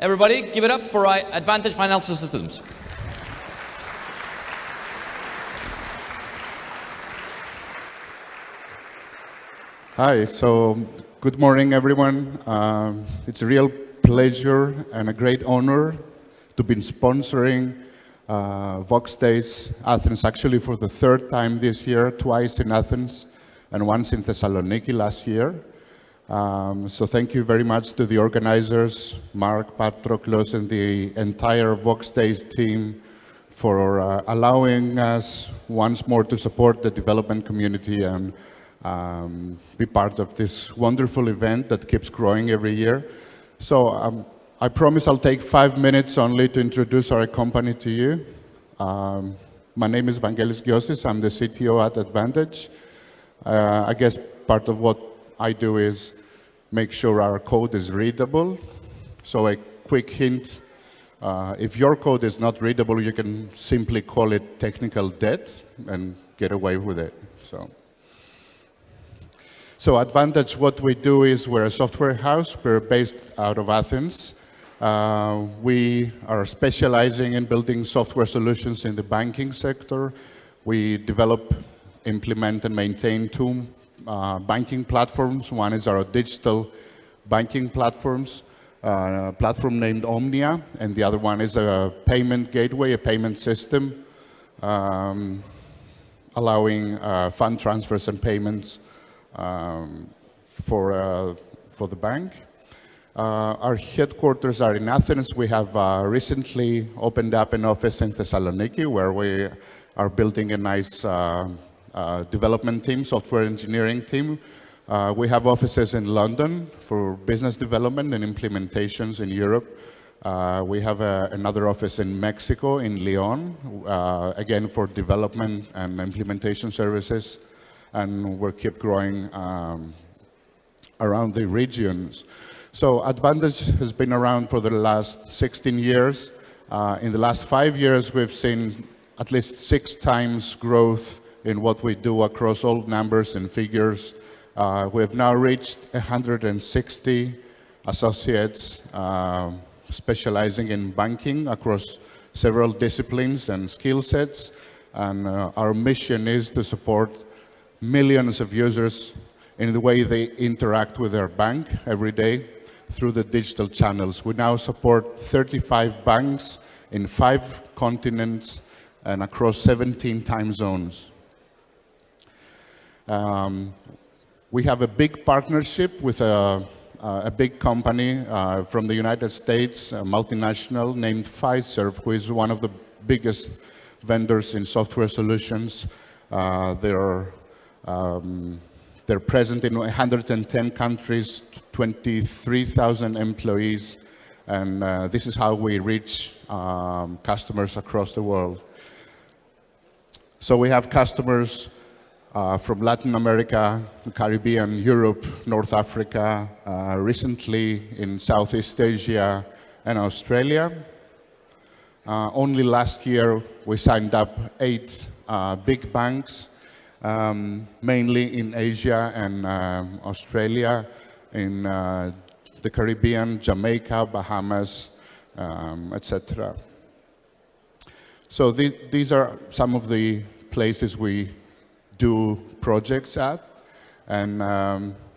Everybody, give it up for Advantage Financial Systems. Hi, so good morning, everyone. It's a real pleasure and a great honor to be sponsoring Voxxed Athens, actually for the third time this year, twice in Athens and once in Thessaloniki last year. So thank you very much to the organizers, Mark, Patroklos, and the entire Voxxed team for allowing us once more to support the development community and be part of this wonderful event that keeps growing every year. So I promise I'll take 5 minutes only to introduce our company to you. My name is Vangelis Giosis. I'm the CTO at Advantage. I guess part of what I do is make sure our code is readable. So a quick hint, if your code is not readable, you can simply call it technical debt and get away with it. So Advantage, what we do is we're a software house. We're based out of Athens. We are specializing in building software solutions in the banking sector. We develop, implement, and maintain two banking platforms. One is our digital banking platforms, platform named Omnia, and the other one is a payment gateway, a payment system, allowing fund transfers and payments for the bank. Our headquarters are in Athens. We have recently opened up an office in Thessaloniki, where we are building a nice development team, software engineering team. We have offices in London for business development and implementations in Europe. We have another office in Mexico, in Leon, again for development and implementation services. And we'll keep growing around the regions. So Advantage has been around for the last 16 years. In the last 5 years, we've seen at least 6 times growth in what we do across all numbers and figures. We have now reached 160 associates specializing in banking across several disciplines and skill sets. And our mission is to support millions of users in the way they interact with their bank every day through the digital channels. We now support 35 banks in 5 continents and across 17 time zones. We have a big partnership with a big company from the United States, a multinational named Fiserv, who is one of the biggest vendors in software solutions. They're present in 110 countries, 23,000 employees, and this is how we reach customers across the world. So we have customers from Latin America, the Caribbean, Europe, North Africa, recently in Southeast Asia and Australia. Only last year we signed up 8 big banks, mainly in Asia and Australia, in the Caribbean, Jamaica, Bahamas, etc. So these are some of the places we do projects at, and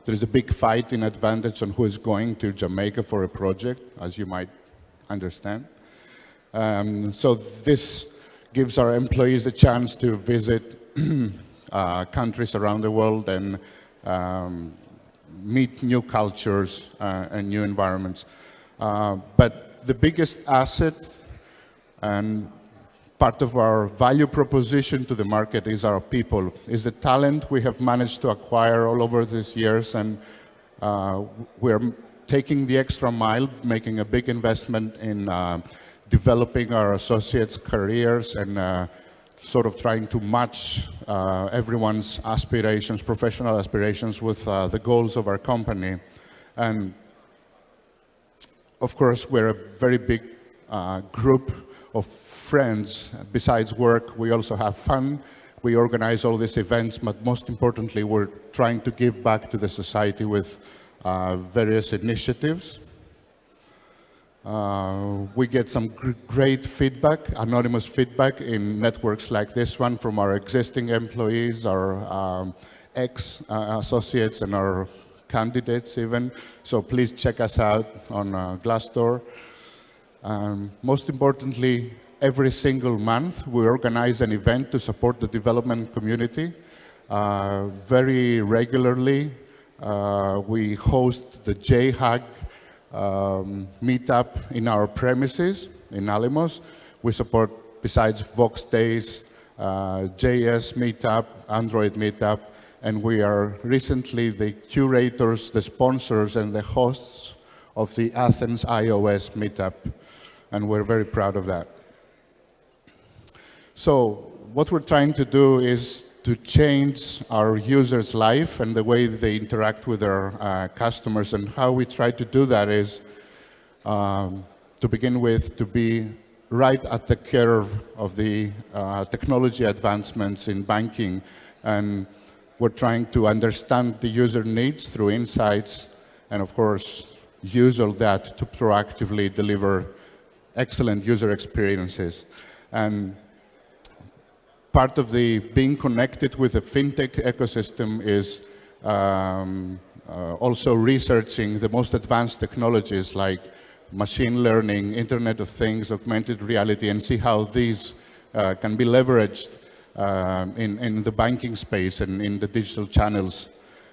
there's a big fight in Advantage on who is going to Jamaica for a project, as you might understand. So this gives our employees a chance to visit countries around the world and meet new cultures and new environments. But the biggest asset and part of our value proposition to the market is our people, is the talent we have managed to acquire all over these years, and we're taking the extra mile, making a big investment in developing our associates' careers and sort of trying to match everyone's aspirations, professional aspirations, with the goals of our company. And of course, we're a very big group of friends. Besides work, we also have fun. We organize all these events, but most importantly, we're trying to give back to the society with various initiatives. We get some great feedback, anonymous feedback in networks like this one from our existing employees, our ex-associates and our candidates even. So please check us out on Glassdoor. Most importantly, every single month we organize an event to support the development community. Very regularly, we host the JHAG meetup in our premises in Alamos. We support, besides Voxxed Days, JS meetup, Android meetup, and we are recently the curators, the sponsors, and the hosts of the Athens iOS meetup, and we're very proud of that. So what we're trying to do is to change our users' life and the way they interact with their customers, and how we try to do that is, to begin with, to be right at the curve of the technology advancements in banking, and we're trying to understand the user needs through insights, and of course, use all that to proactively deliver excellent user experiences. And part of the being connected with the fintech ecosystem is also researching the most advanced technologies like machine learning, Internet of Things, augmented reality, and see how these can be leveraged in the banking space and in the digital channels.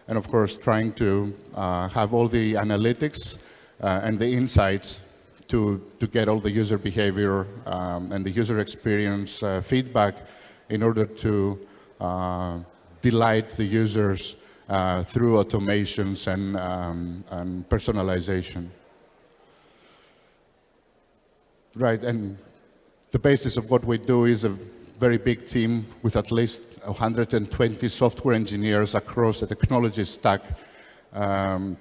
And of course, trying to have all the analytics and the insights to get all the user behavior and the user experience feedback in order to delight the users through automations and personalization. Right, and the basis of what we do is a very big team with at least 120 software engineers across the technology stack, and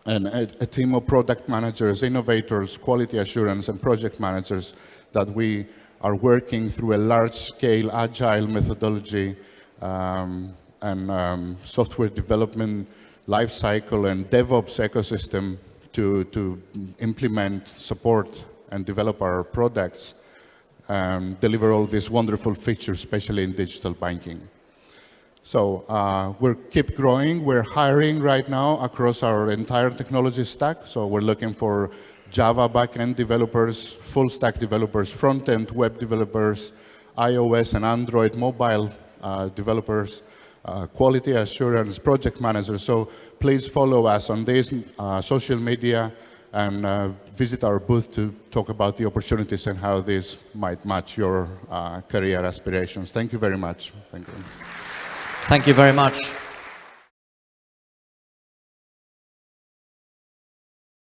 a team of product managers, innovators, quality assurance, and project managers that we are working through a large-scale agile methodology and software development lifecycle and DevOps ecosystem to implement, support, and develop our products, deliver all these wonderful features, especially in digital banking. So we'll keep growing. We're hiring right now across our entire technology stack. So we're looking for Java backend developers, full stack developers, front-end web developers, iOS and Android mobile developers, quality assurance, project managers. So please follow us on this social media and visit our booth to talk about the opportunities and how this might match your career aspirations. Thank you very much. Thank you. Thank you very much.